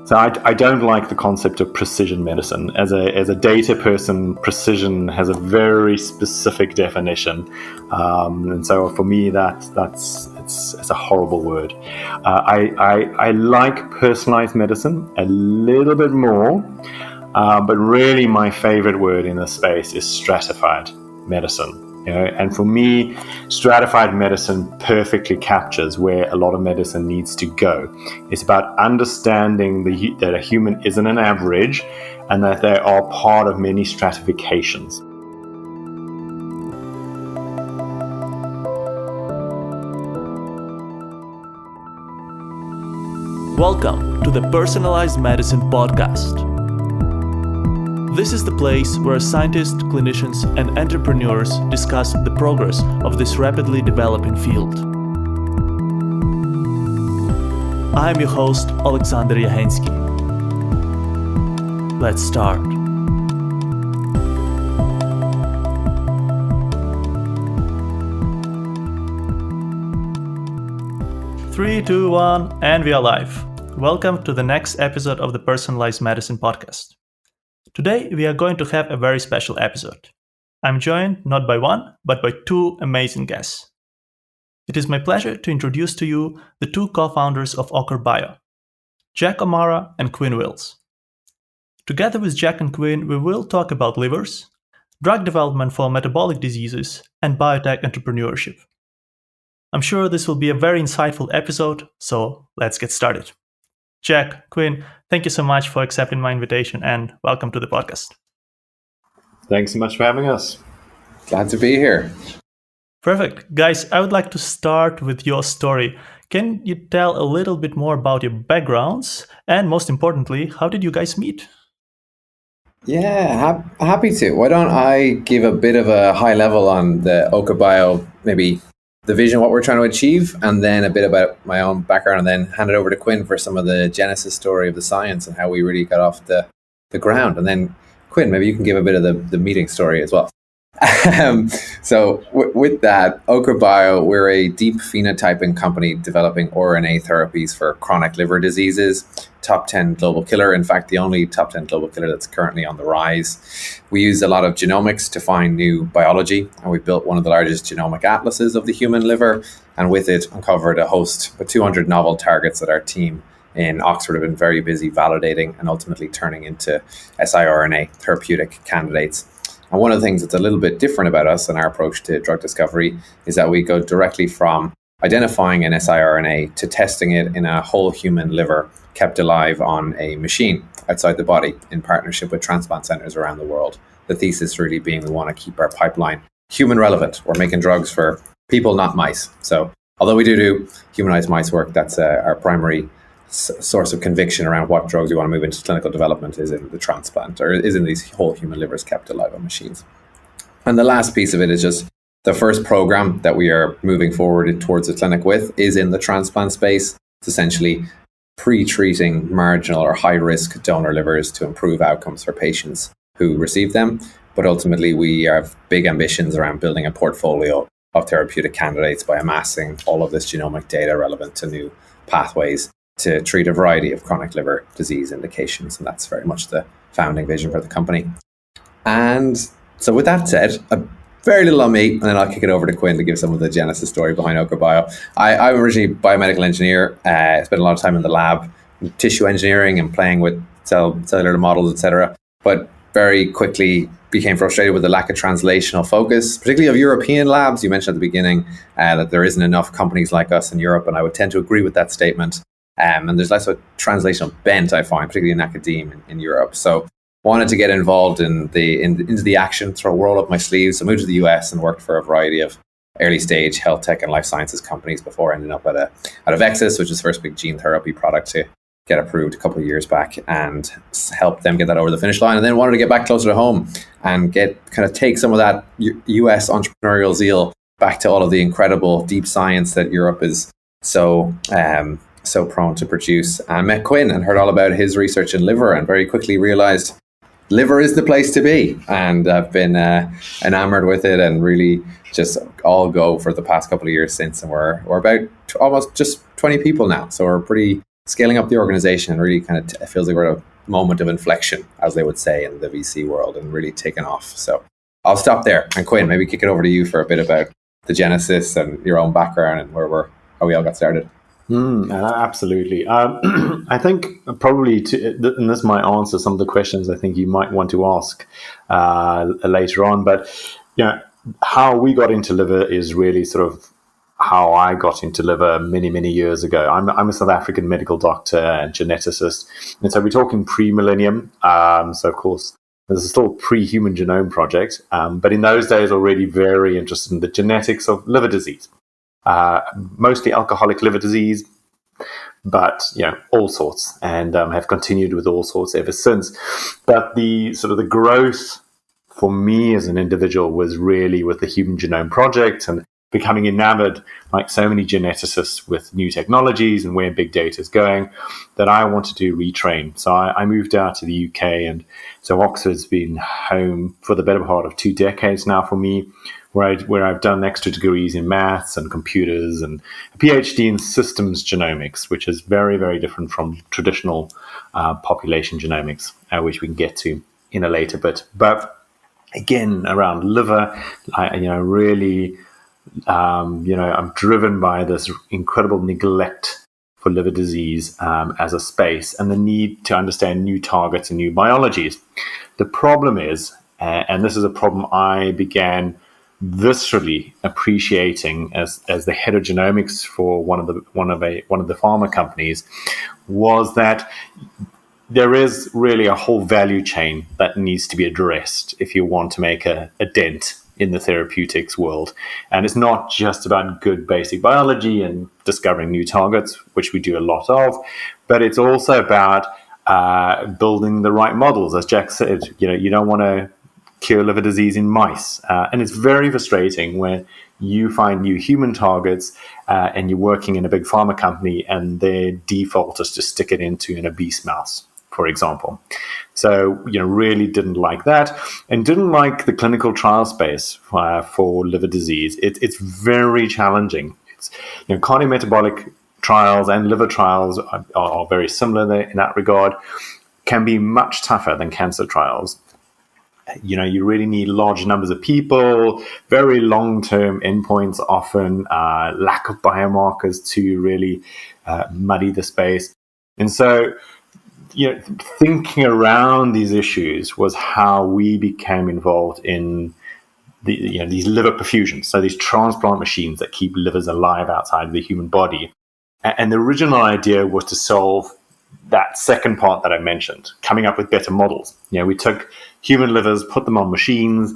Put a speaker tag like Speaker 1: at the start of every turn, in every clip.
Speaker 1: So I don't like the concept of precision medicine. As a data person, precision has a very specific definition, and so for me it's a horrible word. I like personalized medicine a little bit more, but really my favorite word in this space is stratified medicine. And for me, stratified medicine perfectly captures where a lot of medicine needs to go. It's about understanding that a human isn't an average and that they are part of many stratifications.
Speaker 2: Welcome to the Personalized Medicine Podcast. This is the place where scientists, clinicians, and entrepreneurs discuss the progress of this rapidly developing field. I am your host, Alexander Yahensky. Let's start. Three, two, one, and we are live. Welcome to the next episode of the Personalized Medicine Podcast. Today, we are going to have a very special episode. I'm joined not by one, but by two amazing guests. It is my pleasure to introduce to you the two co-founders of Ochre Bio, Jack O'Meara and Quin Wills. Together with Jack and Quin, we will talk about livers, drug development for metabolic diseases, and biotech entrepreneurship. I'm sure this will be a very insightful episode, so let's get started. Jack, Quin, thank you so much for accepting my invitation and welcome to the podcast.
Speaker 1: Thanks so much for having us.
Speaker 3: Glad to be here.
Speaker 2: Perfect. Guys, I would like to start with your story. Can you tell a little bit more about your backgrounds? And most importantly, how did you guys meet?
Speaker 3: Yeah, happy to. Why don't I give a bit of a high level on the Ochre Bio, maybe the vision, what we're trying to achieve, and then a bit about my own background, and then hand it over to Quin for some of the genesis story of the science and how we really got off the ground. And then Quin, maybe you can give a bit of the meeting story as well. With that, Ochre Bio, we're a deep phenotyping company developing RNA therapies for chronic liver diseases. Top 10 global killer, in fact, the only top 10 global killer that's currently on the rise. We use a lot of genomics to find new biology, and we built one of the largest genomic atlases of the human liver, and with it uncovered a host of 200 novel targets that our team in Oxford have been very busy validating and ultimately turning into siRNA therapeutic candidates. And one of the things that's a little bit different about us and our approach to drug discovery is that we go directly from identifying an siRNA to testing it in a whole human liver kept alive on a machine outside the body in partnership with transplant centers around the world. The thesis really being we want to keep our pipeline human relevant. We're making drugs for people, not mice. So although we do humanized mice work, that's our primary source of conviction around what drugs we want to move into clinical development is in the transplant, or is in these whole human livers kept alive on machines. And the last piece of it is just the first program that we are moving forward towards the clinic with is in the transplant space. It's essentially pre-treating marginal or high-risk donor livers to improve outcomes for patients who receive them. But ultimately, we have big ambitions around building a portfolio of therapeutic candidates by amassing all of this genomic data relevant to new pathways to treat a variety of chronic liver disease indications. And that's very much the founding vision for the company. And so with that said, a very little on me, and then I'll kick it over to Quin to give some of the genesis story behind Ochre Bio. I'm originally a biomedical engineer. Spent a lot of time in the lab, tissue engineering and playing with cellular models, etc. But very quickly became frustrated with the lack of translational focus, particularly of European labs. You mentioned at the beginning that there isn't enough companies like us in Europe, and I would tend to agree with that statement. And there's less of a translational bent, I find, particularly in academia in Europe. So wanted to get involved into the action, roll up my sleeves. So moved to the US and worked for a variety of early stage health tech and life sciences companies before ending up at Avexis, which is the first big gene therapy product to get approved a couple of years back, and helped them get that over the finish line. And then wanted to get back closer to home and take some of that US entrepreneurial zeal back to all of the incredible deep science that Europe is so prone to produce. I met Quin and heard all about his research in liver, and very quickly realized liver is the place to be. And I've been enamored with it and really just all go for the past couple of years since. And we're about almost just 20 people now. So we're pretty scaling up the organization, and really kind of feels like we're at a moment of inflection, as they would say in the VC world, and really taking off. So I'll stop there. And Quinn, maybe kick it over to you for a bit about the genesis and your own background and how we all got started.
Speaker 1: Absolutely. I think probably, and this might answer some of the questions I think you might want to ask later on, but how we got into liver is really sort of how I got into liver many, many years ago. I'm a South African medical doctor and geneticist, and so we're talking pre-millennium. So of course, this is still a pre-human genome project, but in those days already very interested in the genetics of liver disease. Mostly alcoholic liver disease, but all sorts, and have continued with all sorts ever since. But the growth for me as an individual was really with the Human Genome Project and becoming enamored, like so many geneticists, with new technologies and where big data is going, that I wanted to retrain. So I moved out to the UK, and so Oxford's been home for the better part of 2 decades now for me, where I've done extra degrees in maths and computers and a PhD in systems genomics, which is very, very different from traditional population genomics, which we can get to in a later bit. But again, around liver, I'm driven by this incredible neglect for liver disease as a space and the need to understand new targets and new biologies. The problem is, and this is a problem I began viscerally appreciating as the head of genomics for one of the pharma companies, was that there is really a whole value chain that needs to be addressed if you want to make a dent in the therapeutics world. And it's not just about good basic biology and discovering new targets, which we do a lot of, but it's also about building the right models. As Jack said, you don't want to cure liver disease in mice. And it's very frustrating when you find new human targets and you're working in a big pharma company and their default is to stick it into an obese mouse, for example. So, really didn't like that, and didn't like the clinical trial space for liver disease. It's very challenging. It's, cardiometabolic trials and liver trials are very similar there in that regard, can be much tougher than cancer trials. You really need large numbers of people, very long-term endpoints often, lack of biomarkers to really muddy the space. And so, thinking around these issues was how we became involved in these liver perfusions, so these transplant machines that keep livers alive outside of the human body. And the original idea was to solve that second part that I mentioned, coming up with better models. We took human livers, put them on machines,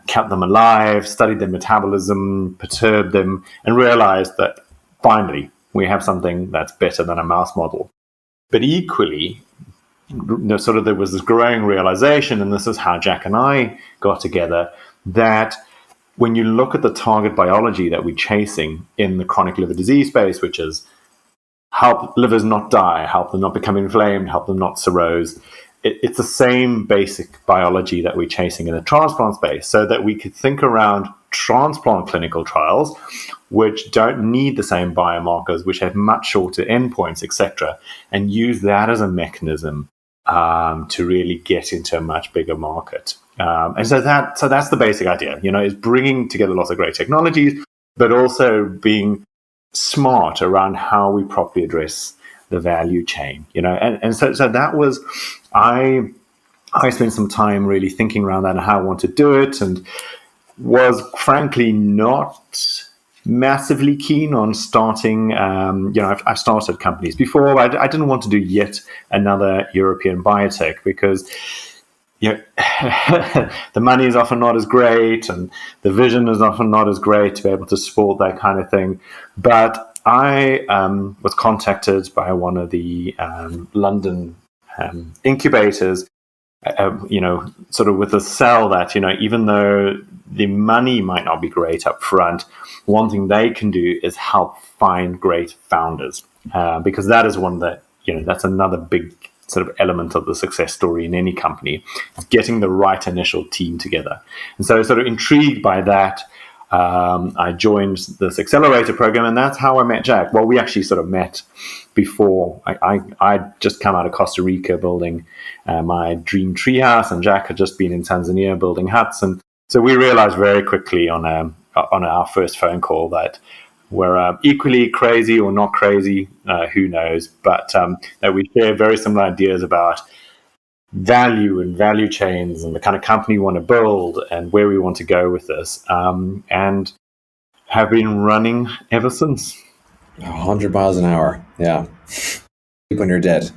Speaker 1: kept them alive, studied their metabolism, perturbed them, and realized that finally we have something that's better than a mouse model. But equally, there was this growing realization, and this is how Jack and I got together, that when you look at the target biology that we're chasing in the chronic liver disease space, which is help livers not die, help them not become inflamed, help them not cirrhose, it's the same basic biology that we're chasing in the transplant space, so that we could think around transplant clinical trials, which don't need the same biomarkers, which have much shorter endpoints, etc., and use that as a mechanism to really get into a much bigger market. And so that's the basic idea, is bringing together lots of great technologies, but also being smart around how we properly address the value chain, and so that was, I spent some time really thinking around that and how I want to do it, and was frankly not massively keen on starting, I've started companies before, but I didn't want to do yet another European biotech because the money is often not as great and the vision is often not as great to be able to support that kind of thing. But I was contacted by one of the London incubators, sort of with a sell that, even though the money might not be great up front, one thing they can do is help find great founders, because that is one that, that's another big sort of element of the success story in any company, is getting the right initial team together. And so sort of intrigued by that, I joined this accelerator program, and that's how I met Jack. Well, we actually sort of met before. I'd just come out of Costa Rica building my dream treehouse, and Jack had just been in Tanzania building huts. And so we realized very quickly on our first phone call that we're equally crazy or not crazy, who knows, but that we share very similar ideas about value and value chains and the kind of company we want to build and where we want to go with this, and have been running ever since.
Speaker 3: 100 miles an hour. Yeah. When you're dead.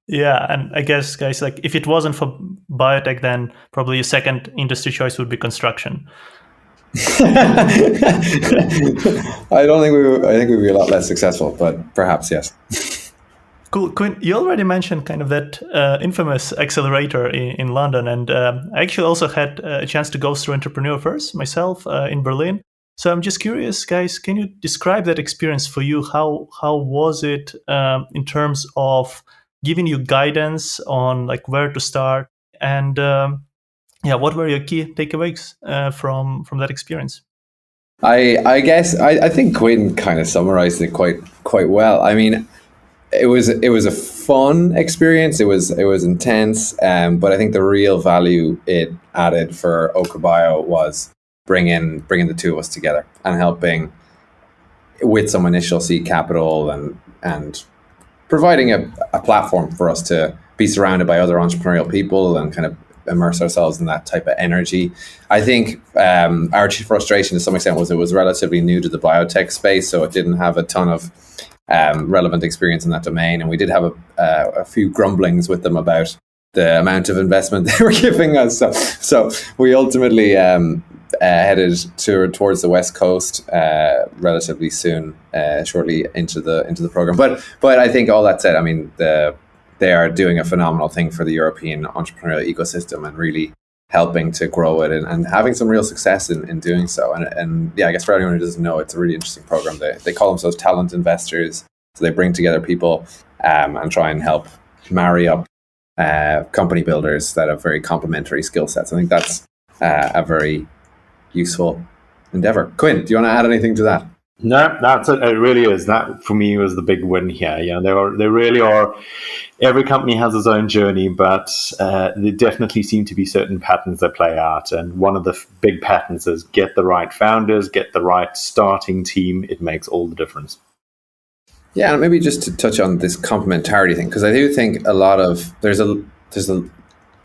Speaker 2: Yeah, and I guess, guys, like if it wasn't for biotech, then probably your second industry choice would be construction.
Speaker 3: I don't think I think we'd be a lot less successful, but perhaps yes.
Speaker 2: Cool. Quin, you already mentioned kind of that infamous accelerator in London, and I actually also had a chance to go through Entrepreneur First myself in Berlin. So I'm just curious, guys, can you describe that experience for you? How was it in terms of giving you guidance on like where to start, and what were your key takeaways from that experience?
Speaker 3: I guess I think Quin kind of summarized it quite well. I mean, it was a fun experience. It was intense, but I think the real value it added for Ochre Bio was bringing the two of us together and helping with some initial seed capital and providing a platform for us to be surrounded by other entrepreneurial people and kind of immerse ourselves in that type of energy. I think our frustration to some extent was it was relatively new to the biotech space, so it didn't have a ton of relevant experience in that domain, and we did have a few grumblings with them about the amount of investment they were giving us. So we ultimately headed towards the West Coast relatively soon, shortly into the program. But I think all that said, I mean they are doing a phenomenal thing for the European entrepreneurial ecosystem and really helping to grow it and having some real success in doing so. And yeah, I guess for anyone who doesn't know, it's a really interesting program. They call themselves talent investors. So they bring together people and try and help marry up company builders that have very complementary skill sets. I think that's a very useful endeavor. Quin, do you want to add anything to that?
Speaker 1: No, that's it. It really is. That for me was the big win here. Yeah, they really are. Every company has its own journey, but there definitely seem to be certain patterns that play out. And one of the big patterns is get the right founders, get the right starting team. It makes all the difference.
Speaker 3: Yeah, and maybe just to touch on this complementarity thing, because I do think a lot of there's a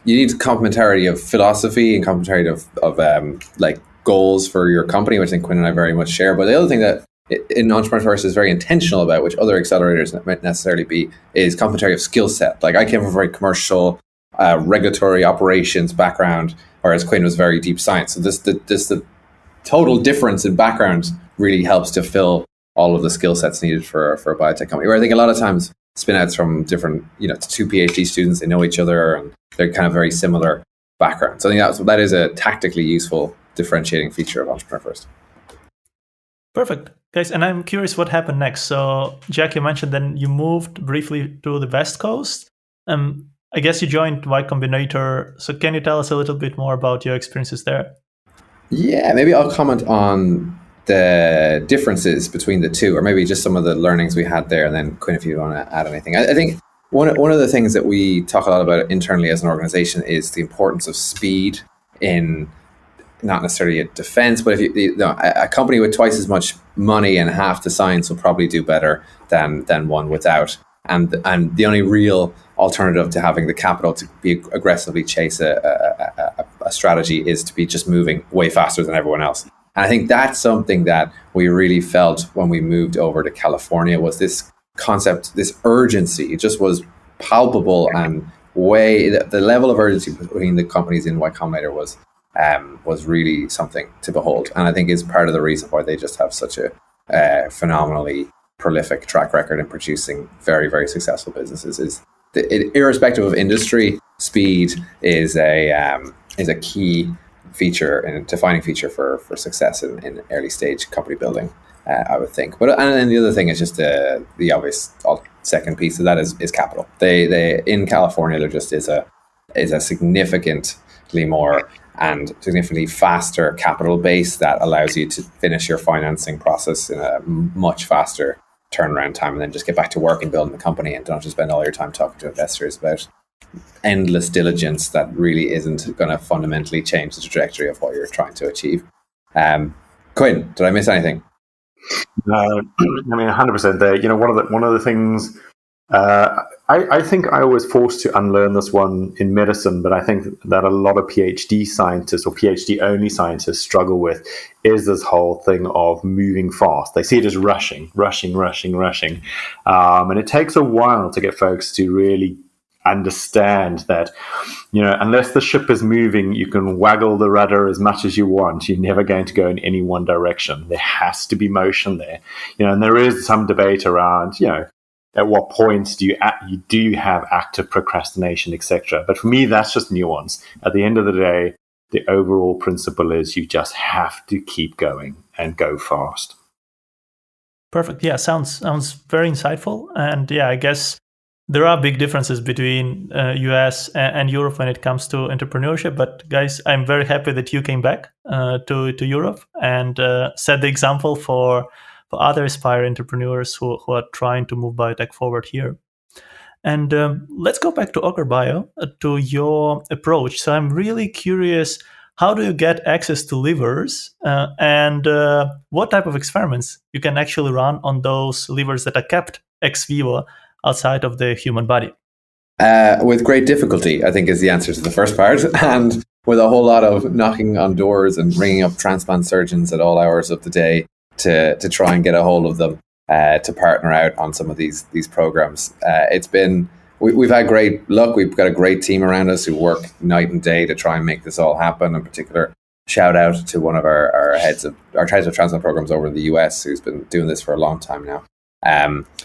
Speaker 3: you need complementarity of philosophy and complementarity of like goals for your company, which I think Quin and I very much share. But the other thing that in Entrepreneur First is very intentional about, which other accelerators might necessarily be, is complementarity of skill set. Like I came from a very commercial, regulatory operations background, whereas Quin was very deep science. So the total difference in background really helps to fill all of the skill sets needed for a biotech company. Where I think a lot of times spin-outs from different, two PhD students, they know each other and they're kind of very similar backgrounds. So I think that is a tactically useful differentiating feature of Entrepreneur First.
Speaker 2: Perfect. Guys, and I'm curious what happened next. So Jack, you mentioned then you moved briefly to the West Coast. I guess you joined Y Combinator. So can you tell us a little bit more about your experiences there? Yeah,
Speaker 3: maybe I'll comment on the differences between the two, or maybe just some of the learnings we had there, and then Quin, if you want to add anything. I think one of the things that we talk a lot about internally as an organization is the importance of speed in not necessarily a defense, but if a company with twice as much money and half the science will probably do better than one without. And the only real alternative to having the capital to be aggressively chase a strategy is to be just moving way faster than everyone else. And I think that's something that we really felt when we moved over to California, was this concept, this urgency. It just was palpable, and the level of urgency between the companies in Y Combinator was really something to behold. And I think is part of the reason why they just have such a phenomenally prolific track record in producing very, very successful businesses. Irrespective of industry, speed is a key feature and a defining feature for success in early stage company building, I would think. But and then the other thing is just the obvious second piece of that is capital. They in California there just is a significant significantly more and significantly faster capital base that allows you to finish your financing process in a much faster turnaround time, and then just get back to work and building the company, and don't have to spend all your time talking to investors about endless diligence that really isn't going to fundamentally change the trajectory of what you're trying to achieve. Quinn, did I miss anything?
Speaker 1: I mean, 100% there. One of the things I think I was forced to unlearn this one in medicine, but I think that a lot of PhD scientists or PhD only scientists struggle with is this whole thing of moving fast. They see it as rushing. And it takes a while to get folks to really understand that, unless the ship is moving, you can waggle the rudder as much as you want. You're never going to go in any one direction. There has to be motion there. And there is some debate around, at what point do you have active procrastination, etc. But for me, that's just nuance. At the end of the day, the overall principle is you just have to keep going and go fast.
Speaker 2: Perfect. Yeah, sounds very insightful. And yeah, I guess there are big differences between US and Europe when it comes to entrepreneurship. But guys, I'm very happy that you came back to Europe and set the example for other aspiring entrepreneurs who are trying to move biotech forward here. And let's go back to Ochre Bio, to your approach. So I'm really curious, how do you get access to livers and what type of experiments you can actually run on those livers that are kept ex vivo outside of the human body?
Speaker 3: With great difficulty, I think, is the answer to the first part. And with a whole lot of knocking on doors and ringing up transplant surgeons at all hours of the day to try and get a hold of them to partner out on some of these programs. We've had great luck. We've got a great team around us who work night and day to try and make this all happen. In particular, shout out to one of our heads of transplant programs over in the US, who's been doing this for a long time now.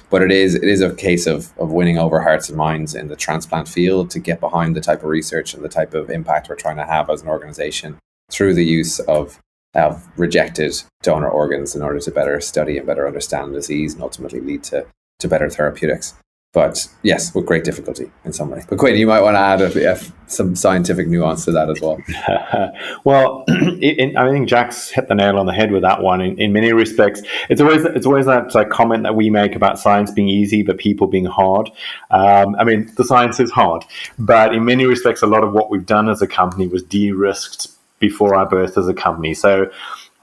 Speaker 3: But it is a case of winning over hearts and minds in the transplant field to get behind the type of research and the type of impact we're trying to have as an organization through the use of rejected donor organs in order to better study and better understand disease and ultimately lead to better therapeutics. But yes, with great difficulty in summary. But Quinn, you might want to add some scientific nuance to that as well.
Speaker 1: Well, I think Jack's hit the nail on the head with that one. In many respects, it's always that comment that we make about science being easy, but people being hard. The science is hard, but in many respects, a lot of what we've done as a company was de-risked before our birth as a company. So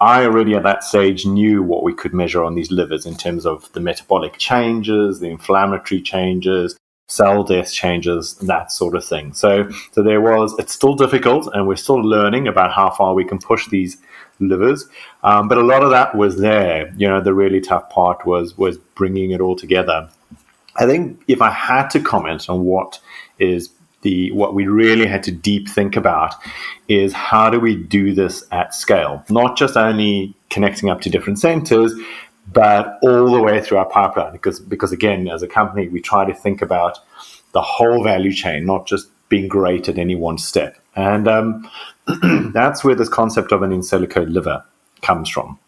Speaker 1: I already at that stage knew what we could measure on these livers in terms of the metabolic changes, the inflammatory changes, cell death changes, that sort of thing. So it's still difficult, and we're still learning about how far we can push these livers. But a lot of that was there. The really tough part was bringing it all together. I think if I had to comment on what we really had to deep think about is how do we do this at scale? Not just only connecting up to different centers, but all the way through our pipeline. Because again, as a company, we try to think about the whole value chain, not just being great at any one step. And that's where this concept of an in silico liver comes from.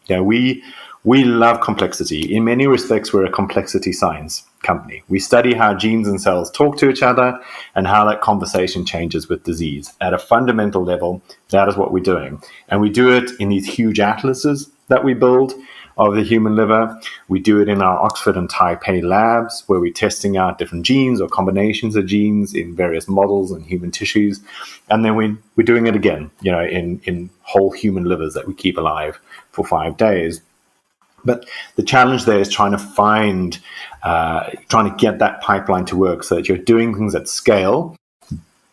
Speaker 1: We love complexity. In many respects, we're a complexity science company. We study how genes and cells talk to each other and how that conversation changes with disease. At a fundamental level, that is what we're doing. And we do it in these huge atlases that we build of the human liver. We do it in our Oxford and Taipei labs, where we're testing out different genes or combinations of genes in various models and human tissues. And then we're doing it again, in whole human livers that we keep alive for 5 days. But the challenge there is trying to get that pipeline to work so that you're doing things at scale,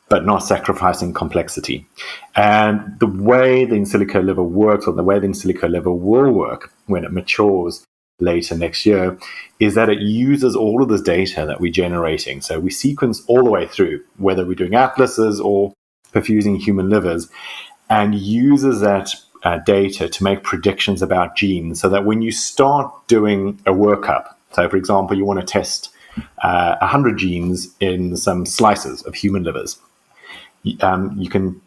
Speaker 1: but not sacrificing complexity. And the way the in silico liver works, or the way the in silico liver will work when it matures later next year, is that it uses all of this data that we're generating. So we sequence all the way through, whether we're doing atlases or perfusing human livers, and uses that data to make predictions about genes, so that when you start doing a workup, so for example, you want to test 100 genes in some slices of human livers, you can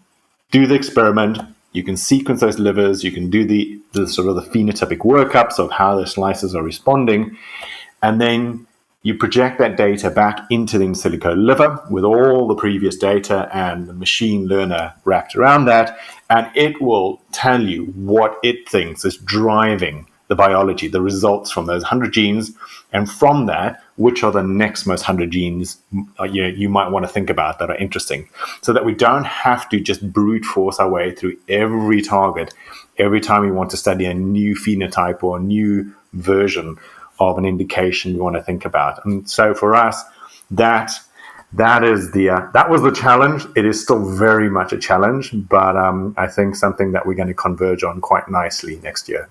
Speaker 1: do the experiment, you can sequence those livers, you can do the sort of the phenotypic workups of how the slices are responding, and then You project that data back into the in silico liver with all the previous data and the machine learner wrapped around that, and it will tell you what it thinks is driving the biology, the results from those 100 genes, and from that, which are the next most 100 genes you might want to think about that are interesting, so that we don't have to just brute force our way through every target every time we want to study a new phenotype or a new version of an indication we want to think about. And so for us, that was the challenge. It is still very much a challenge, but I think something that we're going to converge on quite nicely next year.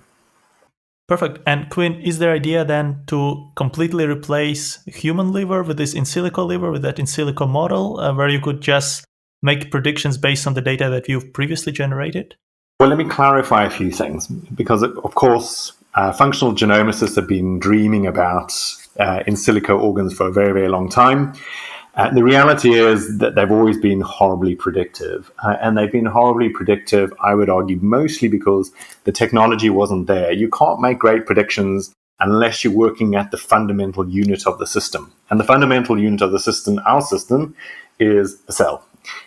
Speaker 2: Perfect. And Quin, is there idea then to completely replace human liver with this in silico liver, with that in silico model, where you could just make predictions based on the data that you've previously generated?
Speaker 1: Well, let me clarify a few things, because of course, functional genomicists have been dreaming about in silico organs for a very, very long time. The reality is that they've always been horribly predictive. And they've been horribly predictive, I would argue, mostly because the technology wasn't there. You can't make great predictions unless you're working at the fundamental unit of the system. And the fundamental unit of the system, our system, is a cell.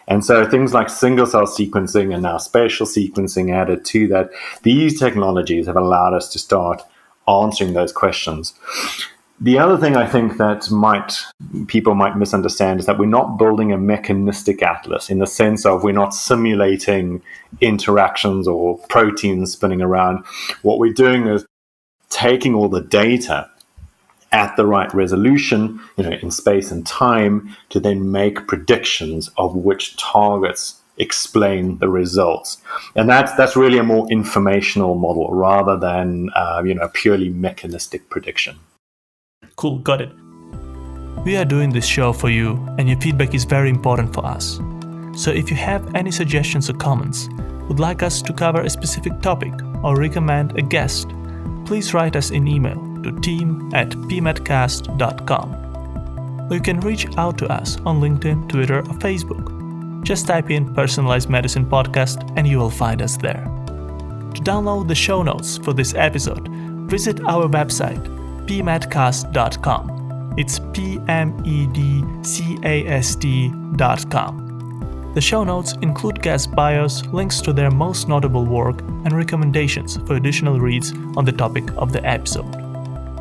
Speaker 1: And so things like single-cell sequencing and now spatial sequencing added to that, these technologies have allowed us to start answering those questions. The other thing I think that people might misunderstand is that we're not building a mechanistic atlas in the sense of we're not simulating interactions or proteins spinning around. What we're doing is taking all the data at the right resolution, in space and time, to then make predictions of which targets explain the results. And that's really a more informational model rather than a purely mechanistic prediction.
Speaker 2: Cool, got it. We are doing this show for you, and your feedback is very important for us. So if you have any suggestions or comments, would like us to cover a specific topic or recommend a guest, please write us an email to team@pmedcast.com. Or you can reach out to us on LinkedIn, Twitter, or Facebook. Just type in Personalized Medicine Podcast and you will find us there. To download the show notes for this episode, visit our website, pmedcast.com. It's pmedcast.com. The show notes include guest bios, links to their most notable work, and recommendations for additional reads on the topic of the episode.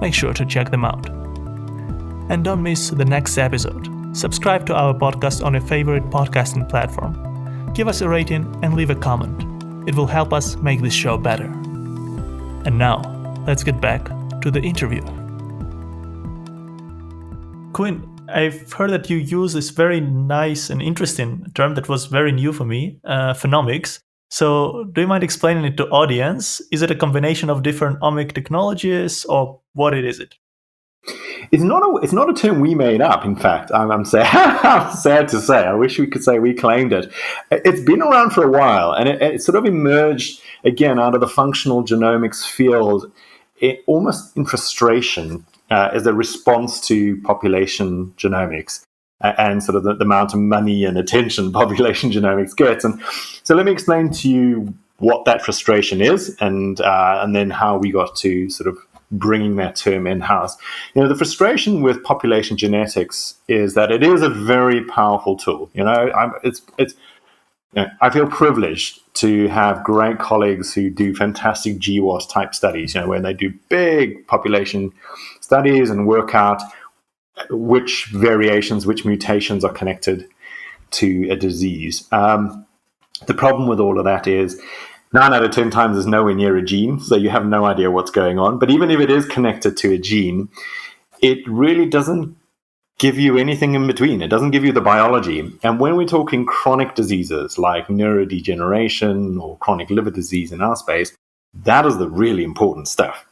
Speaker 2: Make sure to check them out. And don't miss the next episode. Subscribe to our podcast on your favorite podcasting platform. Give us a rating and leave a comment. It will help us make this show better. And now, let's get back to the interview. Quin, I've heard that you use this very nice and interesting term that was very new for me, phenomics. So do you mind explaining it to audience? Is it a combination of different omic technologies, or what is it?
Speaker 1: It's not a term we made up, in fact. I'm sad to say. I wish we could say we claimed it. It's been around for a while, and it sort of emerged, again, out of the functional genomics field, almost in frustration as a response to population genomics and sort of the amount of money and attention population genomics gets. And so let me explain to you what that frustration is and then how we got to sort of bringing that term in-house. The frustration with population genetics is that it is a very powerful tool. I feel privileged to have great colleagues who do fantastic GWAS type studies, where they do big population studies and work out which variations, which mutations are connected to a disease. The problem with all of that is 9 out of 10 times is nowhere near a gene, so you have no idea what's going on. But even if it is connected to a gene, it really doesn't give you anything in between. It doesn't give you the biology. And when we're talking chronic diseases like neurodegeneration or chronic liver disease in our space, that is the really important stuff.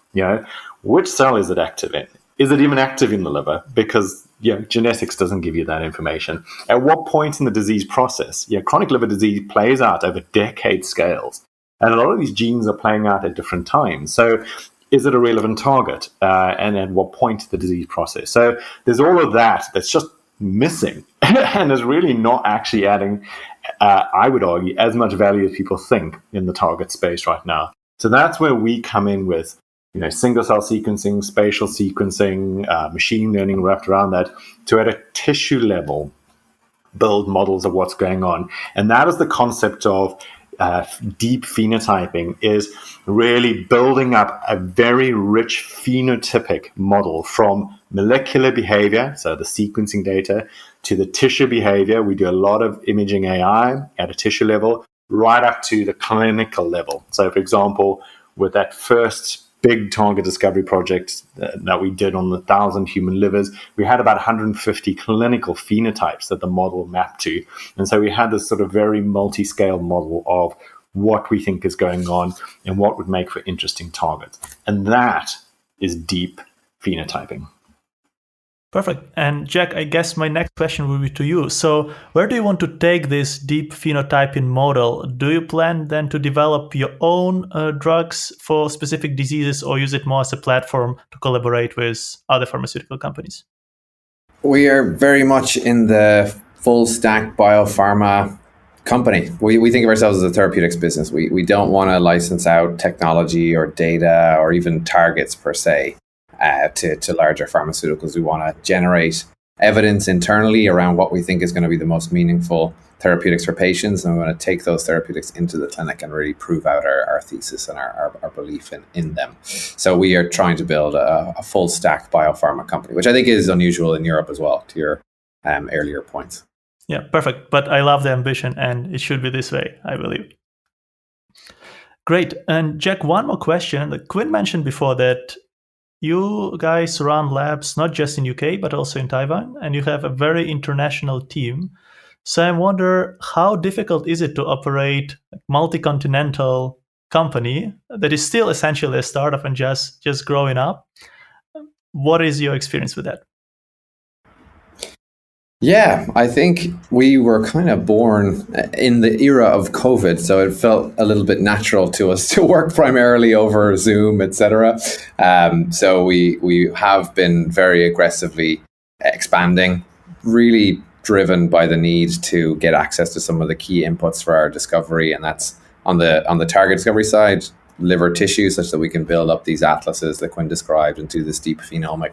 Speaker 1: Which cell is it active in? Is it even active in the liver? Because genetics doesn't give you that information. At what point in the disease process? Chronic liver disease plays out over decade scales. And a lot of these genes are playing out at different times. So is it a relevant target? And at what point in the disease process? So there's all of that that's just missing and is really not actually adding, I would argue, as much value as people think in the target space right now. So that's where we come in with single cell sequencing, spatial sequencing, machine learning wrapped around that, to at a tissue level build models of what's going on. And that is the concept of deep phenotyping, is really building up a very rich phenotypic model from molecular behavior, so the sequencing data, to the tissue behavior. We do a lot of imaging AI at a tissue level, right up to the clinical level. So, for example, with that first big target discovery project that we did on the 1,000 human livers, we had about 150 clinical phenotypes that the model mapped to. And so we had this sort of very multi-scale model of what we think is going on and what would make for interesting targets. And that is deep phenotyping.
Speaker 2: Perfect. And Jack, I guess my next question will be to you. So where do you want to take this deep phenotyping model? Do you plan then to develop your own drugs for specific diseases, or use it more as a platform to collaborate with other pharmaceutical companies?
Speaker 3: We are very much in the full stack biopharma company. We think of ourselves as a therapeutics business. We don't want to license out technology or data or even targets per se. To larger pharmaceuticals. We want to generate evidence internally around what we think is going to be the most meaningful therapeutics for patients, and we want to take those therapeutics into the clinic and really prove out our thesis and our belief in them. So we are trying to build a full stack biopharma company, which I think is unusual in Europe as well, to your earlier points.
Speaker 2: Yeah, perfect. But I love the ambition, and it should be this way, I believe. Great. And Jack, one more question. Quin mentioned before that you guys run labs not just in UK, but also in Taiwan, and you have a very international team. So I wonder, how difficult is it to operate a multi-continental company that is still essentially a startup and just growing up? What is your experience with that?
Speaker 3: Yeah, I think we were kind of born in the era of COVID, so it felt a little bit natural to us to work primarily over Zoom, etc. So we have been very aggressively expanding, really driven by the need to get access to some of the key inputs for our discovery, and that's on the target discovery side, liver tissue, such that we can build up these atlases that Quin described and do this deep phenomic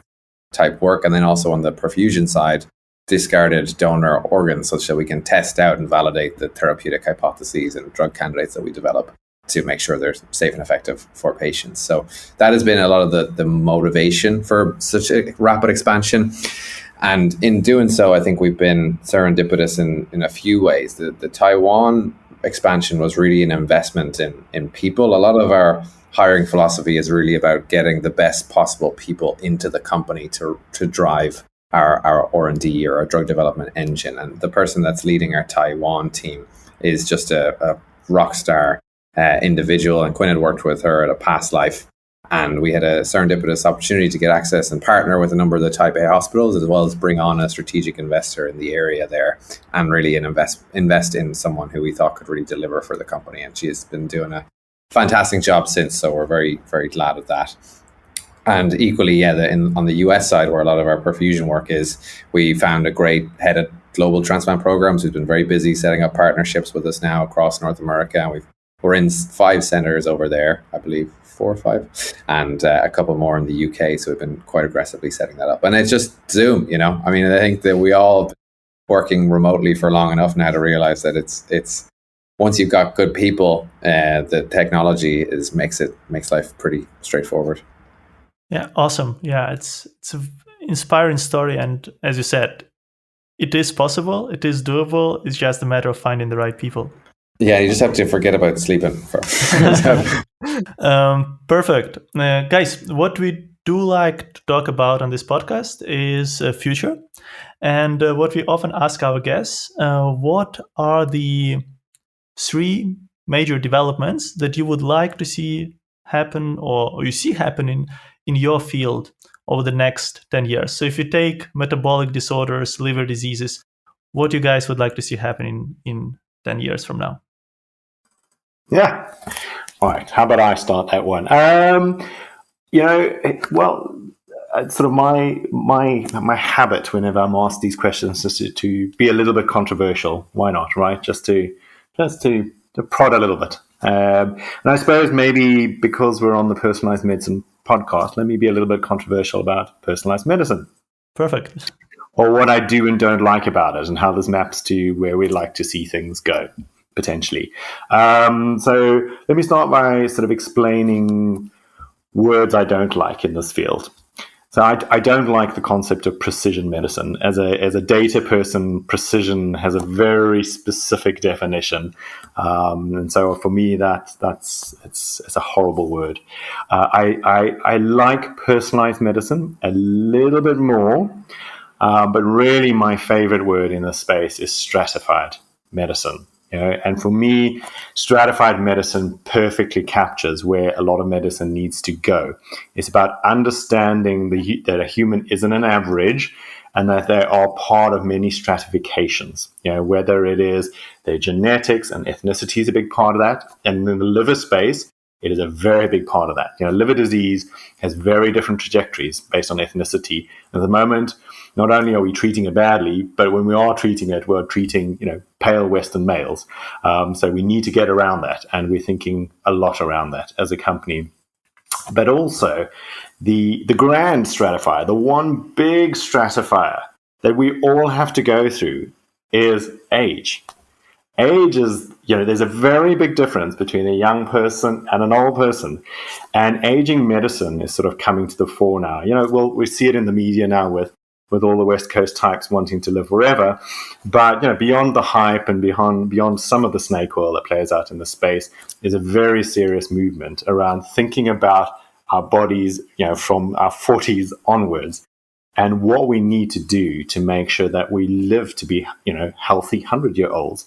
Speaker 3: type work, and then also on the perfusion side, discarded donor organs, such that we can test out and validate the therapeutic hypotheses and drug candidates that we develop to make sure they're safe and effective for patients. So that has been a lot of the motivation for such a rapid expansion. And in doing so, I think we've been serendipitous in a few ways. The Taiwan expansion was really an investment in people. A lot of our hiring philosophy is really about getting the best possible people into the company to drive our R&D or our drug development engine. And the person that's leading our Taiwan team is just a rock star individual, and Quin had worked with her at a past life. And we had a serendipitous opportunity to get access and partner with a number of the Type A hospitals, as well as bring on a strategic investor in the area there, and really invest in someone who we thought could really deliver for the company. And she has been doing a fantastic job since, so we're very, very glad of that. And equally, on the US side, where a lot of our perfusion work is, we found a great head of global transplant programs who's been very busy setting up partnerships with us now across North America. And we're in 5 centers over there, I believe 4 or 5, and a couple more in the UK. So we've been quite aggressively setting that up. And it's just Zoom, I mean, I think that we all been working remotely for long enough now to realize that it's once you've got good people, the technology makes life pretty straightforward.
Speaker 2: Yeah, awesome. Yeah, it's an inspiring story. And as you said, it is possible, it is doable. It's just a matter of finding the right people.
Speaker 3: Yeah, you just have to forget about sleeping.
Speaker 2: Perfect. Guys, what we do like to talk about on this podcast is future. And what we often ask our guests, what are the 3 major developments that you would like to see happen, or you see happening in your field over the next 10 years? So if you take metabolic disorders, liver diseases, what you guys would like to see happening in 10 years from now?
Speaker 1: Yeah. All right. How about I start that one? Sort of my habit whenever I'm asked these questions is to be a little bit controversial. Why not, right? Just to prod a little bit. And I suppose maybe because we're on the personalized medicine podcast, let me be a little bit controversial about personalized medicine,
Speaker 2: Perfect.
Speaker 1: or what I do and don't like about it, and how this maps to where we'd like to see things go, potentially. So let me start by sort of explaining words I don't like in this field. So I don't like the concept of precision medicine. As a data person, precision has a very specific definition, and so for me, it's a horrible word. I like personalized medicine a little bit more, but really my favorite word in this space is stratified medicine. And for me, stratified medicine perfectly captures where a lot of medicine needs to go. It's about understanding that a human isn't an average, and that they are part of many stratifications. Whether it is their genetics, and ethnicity is a big part of that, and in the liver space, it is a very big part of that. Liver disease has very different trajectories based on ethnicity. At the moment, not only are we treating it badly, but when we are treating it, we're treating pale Western males. So we need to get around that, and we're thinking a lot around that as a company. But also, the grand stratifier, the one big stratifier that we all have to go through is age. Age is, there's a very big difference between a young person and an old person. And aging medicine is sort of coming to the fore now. We see it in the media now with all the West Coast types wanting to live forever. But, beyond the hype and beyond some of the snake oil that plays out in the space is a very serious movement around thinking about our bodies, from our 40s onwards, and what we need to do to make sure that we live to be, healthy 100-year-olds.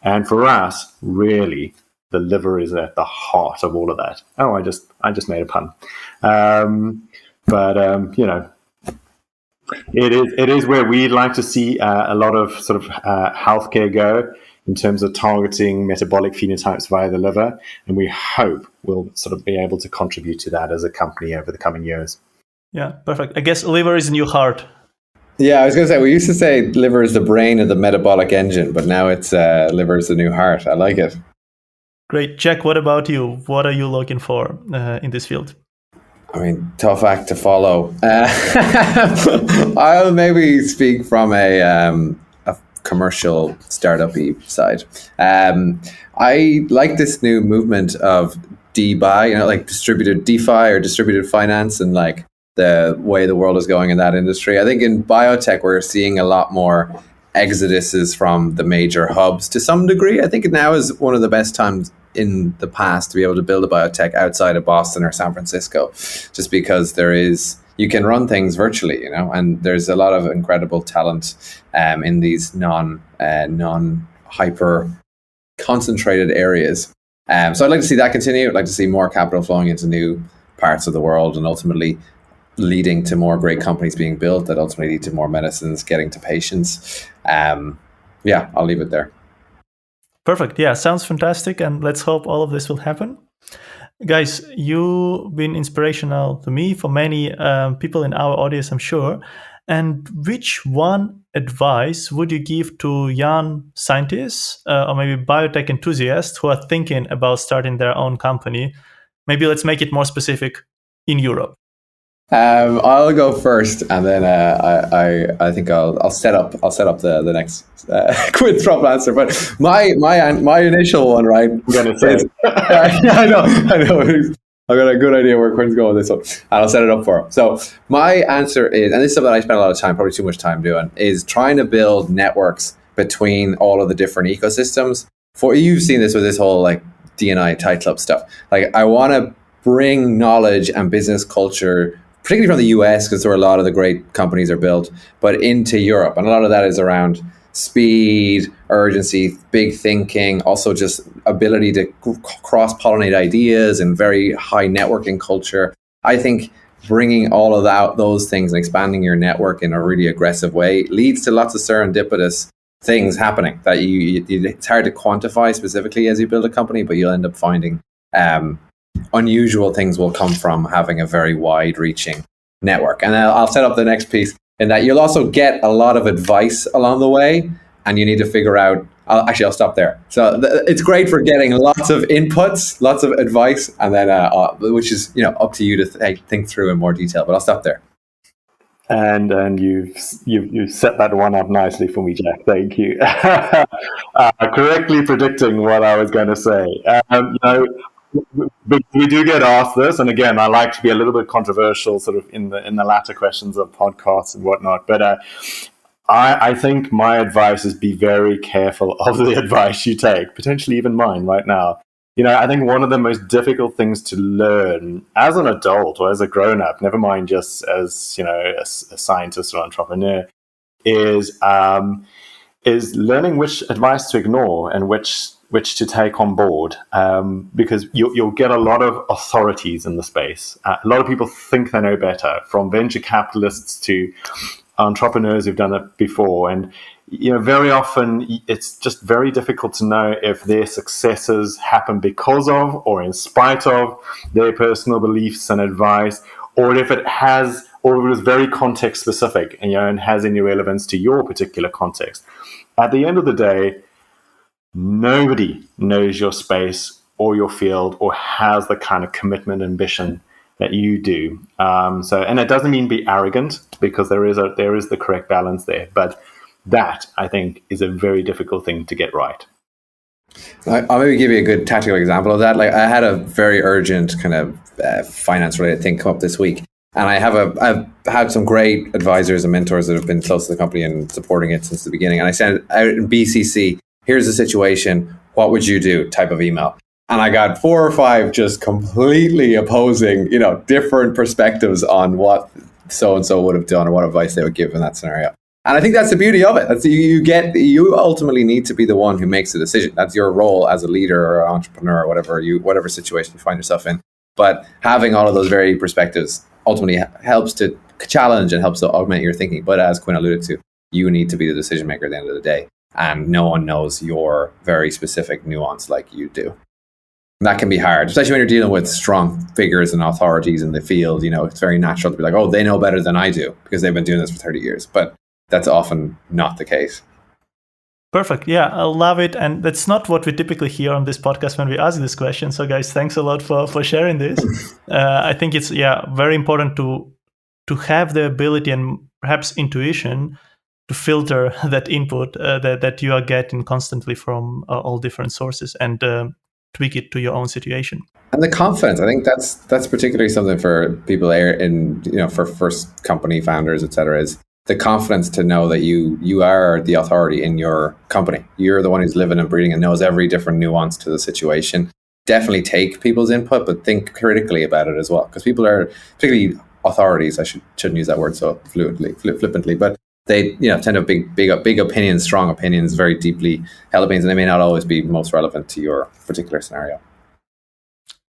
Speaker 1: And for us, really, the liver is at the heart of all of that. Oh, I just made a pun. It is where we'd like to see a lot of sort of healthcare go in terms of targeting metabolic phenotypes via the liver, and we hope we'll sort of be able to contribute to that as a company over the coming years.
Speaker 2: Yeah, perfect. I guess liver is the new heart.
Speaker 3: Yeah, I was going to say, we used to say liver is the brain of the metabolic engine, but now it's liver is the new heart. I like it.
Speaker 2: Great. Jack, what about you? What are you looking for in this field?
Speaker 3: I mean, tough act to follow. I'll maybe speak from a commercial startup-y side. I like this new movement of DeFi, like distributed DeFi or distributed finance, and like the way the world is going in that industry. I think in biotech, we're seeing a lot more exoduses from the major hubs to some degree. I think now is one of the best times in the past to be able to build a biotech outside of Boston or San Francisco, just because you can run things virtually, and there's a lot of incredible talent in these non-hyper concentrated areas. So I'd like to see that continue. I'd like to see more capital flowing into new parts of the world, and ultimately leading to more great companies being built that ultimately lead to more medicines getting to patients. I'll leave it there.
Speaker 2: Perfect. Yeah, sounds fantastic. And let's hope all of this will happen. Guys, you've been inspirational to me, for many people in our audience, I'm sure. And which one advice would you give to young scientists or maybe biotech enthusiasts who are thinking about starting their own company? Maybe let's make it more specific in Europe.
Speaker 3: I'll go first, and then I think I'll set up the next Quin's proper answer. But my initial one, right? I'm gonna say I know. I've got a good idea where Quin's going with this one, and I'll set it up for him. So my answer is, and this is something I spend a lot of time, probably too much time doing, is trying to build networks between all of the different ecosystems. You've seen this with this whole like D&I Tight Club stuff. Like, I want to bring knowledge and business culture, particularly from the US, because where a lot of the great companies are built, but into Europe. And a lot of that is around speed, urgency, big thinking, also just ability to cross-pollinate ideas and very high networking culture. I think bringing all of those things and expanding your network in a really aggressive way leads to lots of serendipitous things happening that it's hard to quantify specifically as you build a company, but you'll end up finding unusual things will come from having a very wide-reaching network. And I'll set up the next piece in that you'll also get a lot of advice along the way, and you need to figure out I'll stop there. So it's great for getting lots of inputs, lots of advice, and then which is up to you to think through in more detail. But I'll stop there.
Speaker 1: And you've set that one up nicely for me, Jack. Thank you. Correctly predicting what I was going to say. We do get asked this, and again, I like to be a little bit controversial, sort of in the latter questions of podcasts and whatnot. But I think my advice is be very careful of the advice you take, potentially even mine right now. I think one of the most difficult things to learn as an adult or as a grown-up, never mind just as a scientist or entrepreneur, is learning which advice to ignore and which to take on board, because you'll get a lot of authorities in the space. A lot of people think they know better, from venture capitalists to entrepreneurs who've done it before, and very often it's just very difficult to know if their successes happen because of or in spite of their personal beliefs and advice, or if it was very context specific and has any relevance to your particular context. At the end of the day, nobody knows your space or your field or has the kind of commitment and ambition that you do. And it doesn't mean be arrogant, because there is the correct balance there. But that, I think, is a very difficult thing to get right.
Speaker 3: I'll maybe give you a good tactical example of that. Like, I had a very urgent kind of finance-related thing come up this week, and I've had some great advisors and mentors that have been close to the company and supporting it since the beginning. And I sent out in BCC, here's the situation, what would you do, type of email. And I got 4 or 5 just completely opposing, different perspectives on what so-and-so would have done or what advice they would give in that scenario. And I think that's the beauty of it. You ultimately need to be the one who makes the decision. That's your role as a leader or entrepreneur or whatever situation you find yourself in. But having all of those varied perspectives ultimately helps to challenge and helps to augment your thinking. But as Quinn alluded to, you need to be the decision maker at the end of the day. And no one knows your very specific nuance like you do. And that can be hard, especially when you're dealing with strong figures and authorities in the field. It's very natural to be like, oh, they know better than I do because they've been doing this for 30 years. But that's often not the case.
Speaker 2: Perfect. Yeah, I love it. And that's not what we typically hear on this podcast when we ask this question. So guys, thanks a lot for sharing this. I think it's very important to have the ability and perhaps intuition to filter that input that you are getting constantly from all different sources and tweak it to your own situation.
Speaker 3: And the confidence, I think that's particularly something for people for first company founders, et cetera, is the confidence to know that you are the authority in your company. You're the one who's living and breathing and knows every different nuance to the situation. Definitely take people's input, but think critically about it as well. Because people are, particularly authorities, I shouldn't use that word so flippantly, but they tend to have big opinions, strong opinions, very deeply held opinions, and they may not always be most relevant to your particular scenario.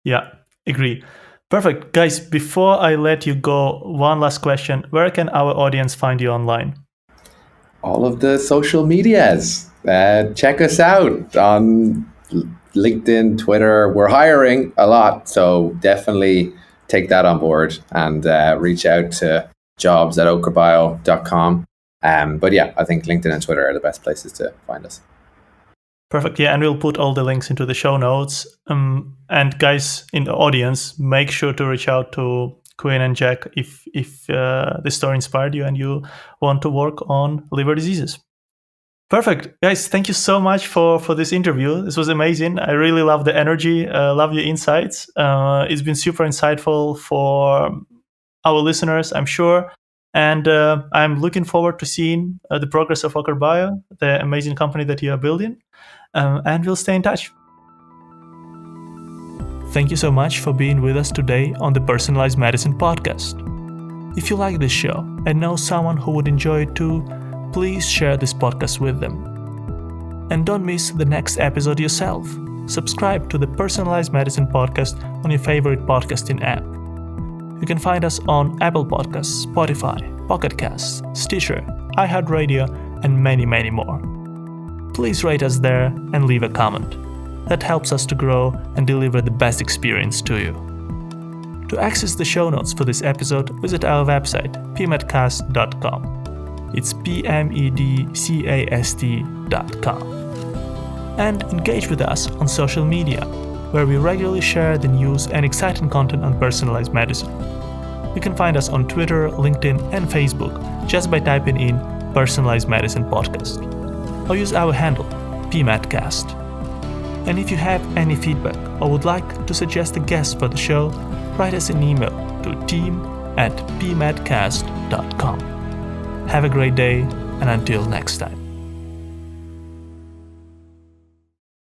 Speaker 2: Yeah, agree. Perfect. Guys, before I let you go, one last question. Where can our audience find you online?
Speaker 3: All of the social medias. Check us out on LinkedIn, Twitter. We're hiring a lot, so definitely take that on board and reach out to jobs@ochrebio.com. But yeah, I think LinkedIn and Twitter are the best places to find us.
Speaker 2: Perfect. Yeah, and we'll put all the links into the show notes. And guys in the audience, make sure to reach out to Quinn and Jack if the story inspired you and you want to work on liver diseases. Perfect. Guys, thank you so much for this interview. This was amazing. I really love the energy, love your insights. It's been super insightful for our listeners, I'm sure. And I'm looking forward to seeing the progress of Ochre Bio, the amazing company that you are building. And we'll stay in touch. Thank you so much for being with us today on the Personalized Medicine podcast. If you like this show and know someone who would enjoy it too, please share this podcast with them. And don't miss the next episode yourself. Subscribe to the Personalized Medicine podcast on your favorite podcasting app. You can find us on Apple Podcasts, Spotify, Pocket Casts, Stitcher, iHeartRadio, and many, many more. Please rate us there and leave a comment. That helps us to grow and deliver the best experience to you. To access the show notes for this episode, visit our website, pmedcast.com. It's pmedcast.com. and engage with us on social media, where we regularly share the news and exciting content on personalized medicine. You can find us on Twitter, LinkedIn, and Facebook just by typing in Personalized Medicine Podcast, or use our handle, PMedCast. And if you have any feedback or would like to suggest a guest for the show, write us an email to team@pmedcast.com. Have a great day, and until next time.